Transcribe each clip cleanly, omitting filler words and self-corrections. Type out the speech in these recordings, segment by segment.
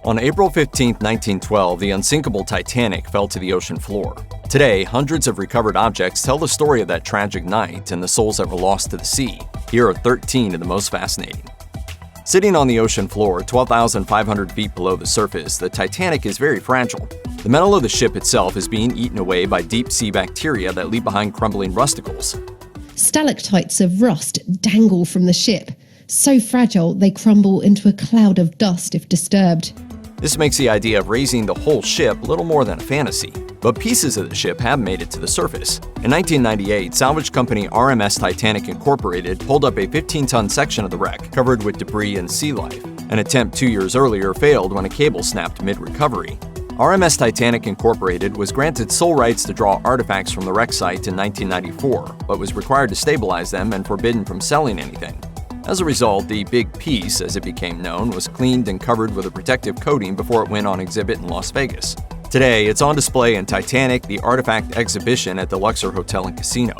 On April 15, 1912, the unsinkable Titanic fell to the ocean floor. Today, hundreds of recovered objects tell the story of that tragic night and the souls that were lost to the sea. Here are 13 of the most fascinating. Sitting on the ocean floor, 12,500 feet below the surface, the Titanic is very fragile. The metal of the ship itself is being eaten away by deep-sea bacteria that leave behind crumbling rusticles. Stalactites of rust dangle from the ship. So fragile, they crumble into a cloud of dust if disturbed. This makes the idea of raising the whole ship little more than a fantasy. But pieces of the ship have made it to the surface. In 1998, salvage company RMS Titanic Incorporated pulled up a 15-ton section of the wreck covered with debris and sea life. An attempt 2 years earlier failed when a cable snapped mid-recovery. RMS Titanic Incorporated was granted sole rights to draw artifacts from the wreck site in 1994, but was required to stabilize them and forbidden from selling anything. As a result, the Big Piece, as it became known, was cleaned and covered with a protective coating before it went on exhibit in Las Vegas. Today, it's on display in Titanic, the Artifact exhibition at the Luxor Hotel and Casino.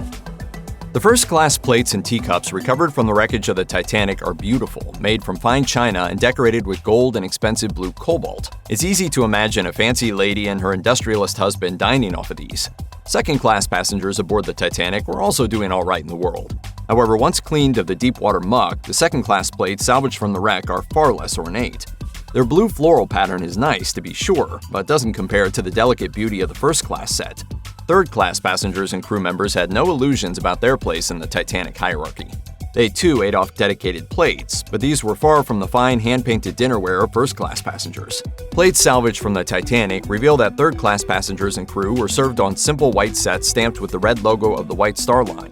The first-class plates and teacups recovered from the wreckage of the Titanic are beautiful, made from fine china and decorated with gold and expensive blue cobalt. It's easy to imagine a fancy lady and her industrialist husband dining off of these. Second-class passengers aboard the Titanic were also doing all right in the world. However, once cleaned of the deep-water muck, the second-class plates salvaged from the wreck are far less ornate. Their blue floral pattern is nice, to be sure, but doesn't compare to the delicate beauty of the first-class set. Third-class passengers and crew members had no illusions about their place in the Titanic hierarchy. They too ate off dedicated plates, but these were far from the fine hand-painted dinnerware of first-class passengers. Plates salvaged from the Titanic reveal that third-class passengers and crew were served on simple white sets stamped with the red logo of the White Star Line.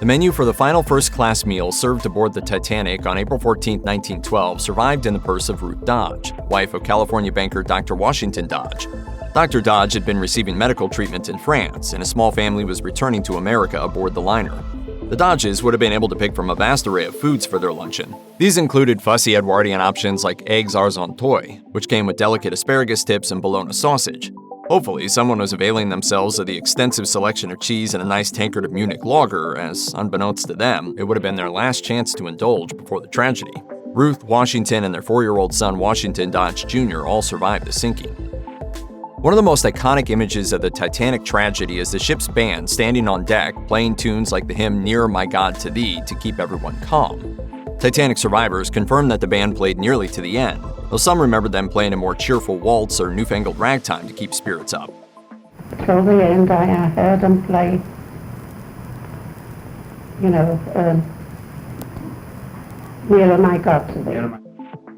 The menu for the final first-class meal served aboard the Titanic on April 14, 1912 survived in the purse of Ruth Dodge, wife of California banker Dr. Washington Dodge. Dr. Dodge had been receiving medical treatment in France, and a small family was returning to America aboard the liner. The Dodges would have been able to pick from a vast array of foods for their luncheon. These included fussy Edwardian options like eggs argenteuil, which came with delicate asparagus tips and bologna sausage. Hopefully, someone was availing themselves of the extensive selection of cheese and a nice tankard of Munich lager, as, unbeknownst to them, it would have been their last chance to indulge before the tragedy. Ruth, Washington, and their 4-year-old son Washington Dodge Jr. all survived the sinking. One of the most iconic images of the Titanic tragedy is the ship's band standing on deck, playing tunes like the hymn Nearer My God to Thee to keep everyone calm. Titanic survivors confirmed that the band played nearly to the end, though some remembered them playing a more cheerful waltz or newfangled ragtime to keep spirits up. Till the end, I heard them play, Nearer My God to Thee.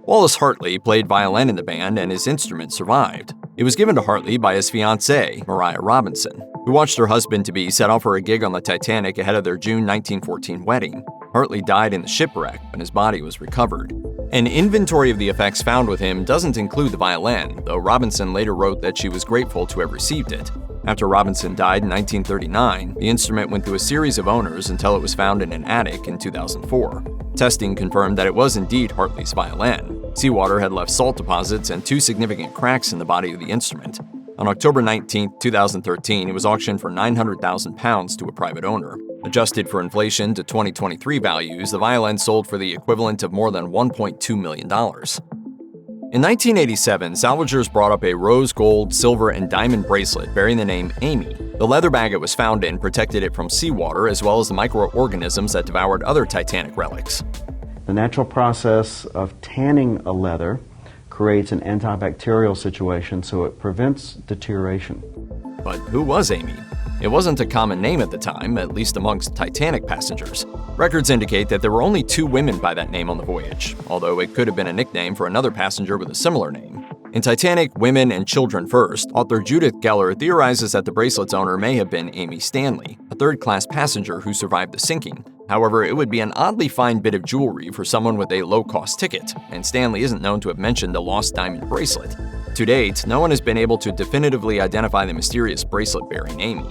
Wallace Hartley played violin in the band, and his instrument survived. It was given to Hartley by his fiancée, Maria Robinson, who watched her husband-to-be set off for a gig on the Titanic ahead of their June 1914 wedding. Hartley died in the shipwreck, but his body was recovered. An inventory of the effects found with him doesn't include the violin, though Robinson later wrote that she was grateful to have received it. After Robinson died in 1939, the instrument went through a series of owners until it was found in an attic in 2004. Testing confirmed that it was indeed Hartley's violin. Seawater had left salt deposits and 2 significant cracks in the body of the instrument. On October 19, 2013, it was auctioned for £900,000 to a private owner. Adjusted for inflation to 2023 values, the violin sold for the equivalent of more than $1.2 million. In 1987, salvagers brought up a rose gold, silver, and diamond bracelet bearing the name Amy. The leather bag it was found in protected it from seawater as well as the microorganisms that devoured other Titanic relics. The natural process of tanning a leather creates an antibacterial situation so it prevents deterioration. But who was Amy? It wasn't a common name at the time, at least amongst Titanic passengers. Records indicate that there were only 2 women by that name on the voyage, although it could have been a nickname for another passenger with a similar name. In Titanic, Women and Children First, author Judith Geller theorizes that the bracelet's owner may have been Amy Stanley, a third-class passenger who survived the sinking. However, it would be an oddly fine bit of jewelry for someone with a low-cost ticket, and Stanley isn't known to have mentioned a lost diamond bracelet. To date, no one has been able to definitively identify the mysterious bracelet-bearing Amy.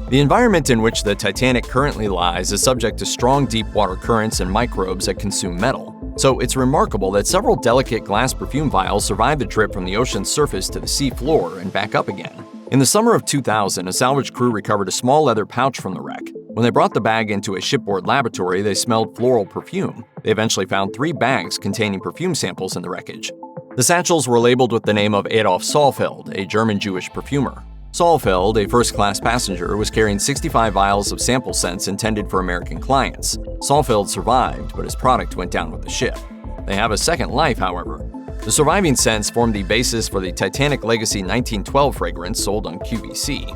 The environment in which the Titanic currently lies is subject to strong deep-water currents and microbes that consume metal. So it's remarkable that several delicate glass perfume vials survived the trip from the ocean's surface to the sea floor and back up again. In the summer of 2000, a salvage crew recovered a small leather pouch from the wreck. When they brought the bag into a shipboard laboratory, they smelled floral perfume. They eventually found 3 bags containing perfume samples in the wreckage. The satchels were labeled with the name of Adolf Saalfeld, a German Jewish perfumer. Saalfeld, a first-class passenger, was carrying 65 vials of sample scents intended for American clients. Saalfeld survived, but his product went down with the ship. They have a second life, however. The surviving scents formed the basis for the Titanic Legacy 1912 fragrance sold on QVC.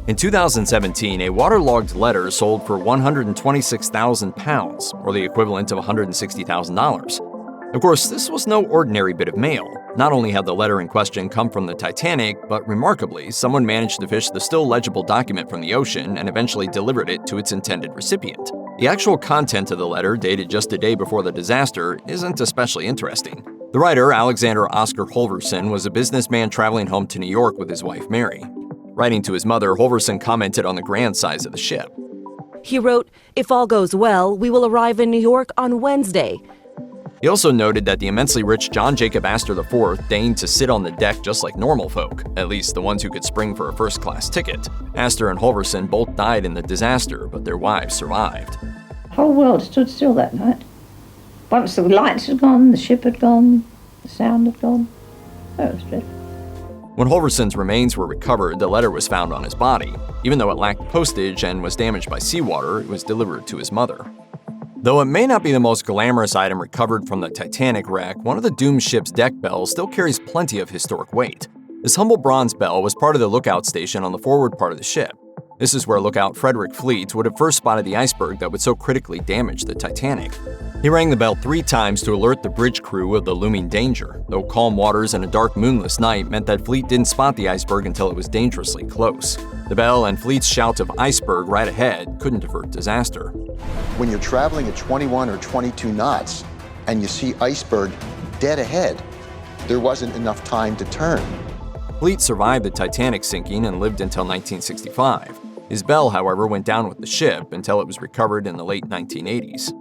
In 2017, a waterlogged letter sold for £126,000, or the equivalent of $160,000. Of course, this was no ordinary bit of mail. Not only had the letter in question come from the Titanic, but remarkably, someone managed to fish the still legible document from the ocean and eventually delivered it to its intended recipient. The actual content of the letter, dated just a day before the disaster, isn't especially interesting. The writer, Alexander Oscar Holverson, was a businessman traveling home to New York with his wife Mary. Writing to his mother, Holverson commented on the grand size of the ship. He wrote, "If all goes well, we will arrive in New York on Wednesday." He also noted that the immensely rich John Jacob Astor IV deigned to sit on the deck just like normal folk, at least the ones who could spring for a first-class ticket. Astor and Holverson both died in the disaster, but their wives survived. The whole world stood still that night. Once the lights had gone, the ship had gone, the sound had gone. That was dreadful. When Holverson's remains were recovered, the letter was found on his body. Even though it lacked postage and was damaged by seawater, it was delivered to his mother. Though it may not be the most glamorous item recovered from the Titanic wreck, one of the doomed ship's deck bells still carries plenty of historic weight. This humble bronze bell was part of the lookout station on the forward part of the ship. This is where lookout Frederick Fleet would have first spotted the iceberg that would so critically damage the Titanic. He rang the bell 3 times to alert the bridge crew of the looming danger, though calm waters and a dark moonless night meant that Fleet didn't spot the iceberg until it was dangerously close. The bell and Fleet's shout of "iceberg right ahead" couldn't avert disaster. When you're traveling at 21 or 22 knots and you see iceberg dead ahead, there wasn't enough time to turn. Fleet survived the Titanic sinking and lived until 1965. His bell, however, went down with the ship until it was recovered in the late 1980s.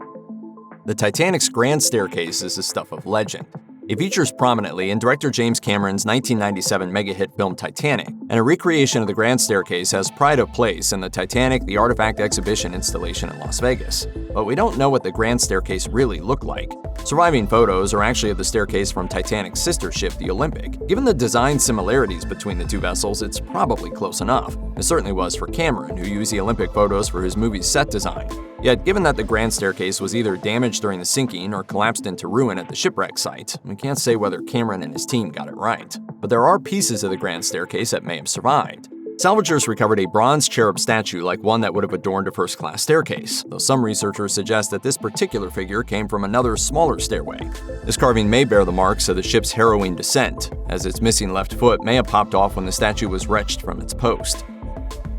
The Titanic's grand staircase is the stuff of legend. It features prominently in director James Cameron's 1997 mega-hit film Titanic, and a recreation of the grand staircase has pride of place in the Titanic The Artifact exhibition installation in Las Vegas. But we don't know what the grand staircase really looked like. Surviving photos are actually of the staircase from Titanic's sister ship, the Olympic. Given the design similarities between the two vessels, it's probably close enough. It certainly was for Cameron, who used the Olympic photos for his movie's set design. Yet, given that the grand staircase was either damaged during the sinking or collapsed into ruin at the shipwreck site, we can't say whether Cameron and his team got it right. But there are pieces of the grand staircase that may have survived. Salvagers recovered a bronze cherub statue like one that would have adorned a first-class staircase, though some researchers suggest that this particular figure came from another, smaller stairway. This carving may bear the marks of the ship's harrowing descent, as its missing left foot may have popped off when the statue was wrenched from its post.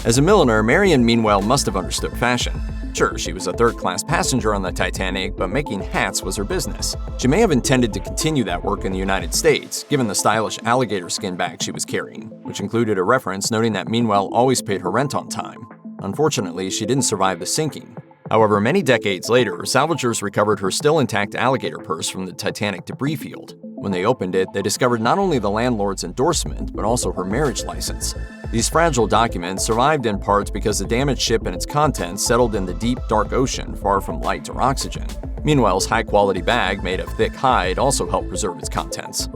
As a milliner, Marion meanwhile must have understood fashion. Sure, she was a third-class passenger on the Titanic, but making hats was her business. She may have intended to continue that work in the United States, given the stylish alligator-skin bag she was carrying, which included a reference noting that Meanwell always paid her rent on time. Unfortunately, she didn't survive the sinking. However, many decades later, salvagers recovered her still intact alligator purse from the Titanic debris field. When they opened it, they discovered not only the landlord's endorsement, but also her marriage license. These fragile documents survived in part because the damaged ship and its contents settled in the deep, dark ocean far from light or oxygen. Meanwhil's high-quality bag made of thick hide also helped preserve its contents.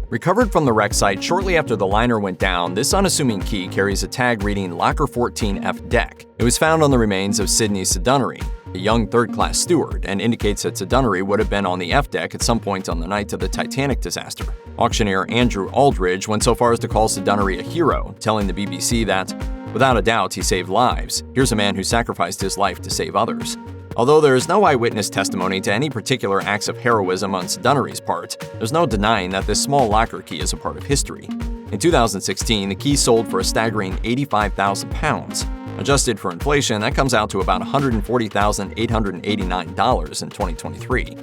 Recovered from the wreck site shortly after the liner went down, this unassuming key carries a tag reading Locker 14F Deck. It was found on the remains of Sidney Sidunnery, a young third-class steward, and indicates that Sidunnery would have been on the F deck at some point on the night of the Titanic disaster. Auctioneer Andrew Aldridge went so far as to call Sidunnery a hero, telling the BBC that, "Without a doubt, he saved lives. Here's a man who sacrificed his life to save others." Although there is no eyewitness testimony to any particular acts of heroism on Sidunnery's part, there's no denying that this small locker key is a part of history. In 2016, the key sold for a staggering £85,000. Adjusted for inflation, that comes out to about $140,889 in 2023.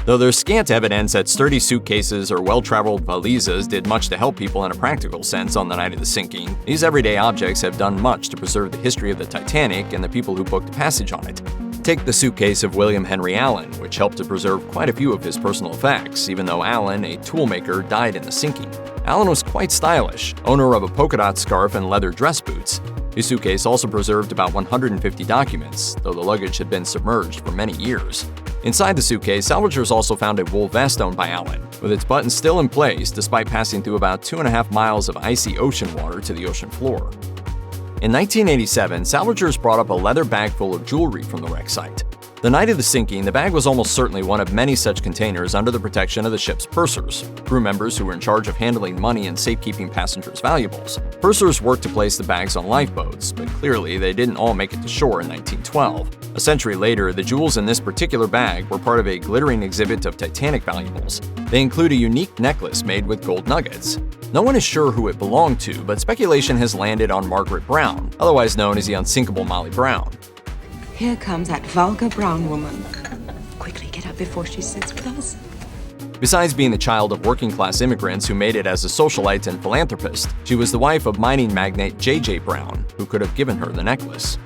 Though there's scant evidence that sturdy suitcases or well-traveled valises did much to help people in a practical sense on the night of the sinking, these everyday objects have done much to preserve the history of the Titanic and the people who booked passage on it. Take the suitcase of William Henry Allen, which helped to preserve quite a few of his personal effects, even though Allen, a toolmaker, died in the sinking. Allen was quite stylish, owner of a polka dot scarf and leather dress boots. His suitcase also preserved about 150 documents, though the luggage had been submerged for many years. Inside the suitcase, salvagers also found a wool vest owned by Allen, with its buttons still in place despite passing through about 2.5 miles of icy ocean water to the ocean floor. In 1987, salvagers brought up a leather bag full of jewelry from the wreck site. The night of the sinking, the bag was almost certainly one of many such containers under the protection of the ship's pursers, crew members who were in charge of handling money and safekeeping passengers' valuables. Pursers worked to place the bags on lifeboats, but clearly they didn't all make it to shore in 1912. A century later, the jewels in this particular bag were part of a glittering exhibit of Titanic valuables. They include a unique necklace made with gold nuggets. No one is sure who it belonged to, but speculation has landed on Margaret Brown, otherwise known as the unsinkable Molly Brown. Here comes that vulgar brown woman. Quickly get up before she sits with us. Besides being the child of working-class immigrants who made it as a socialite and philanthropist, she was the wife of mining magnate J.J. Brown, who could have given her the necklace.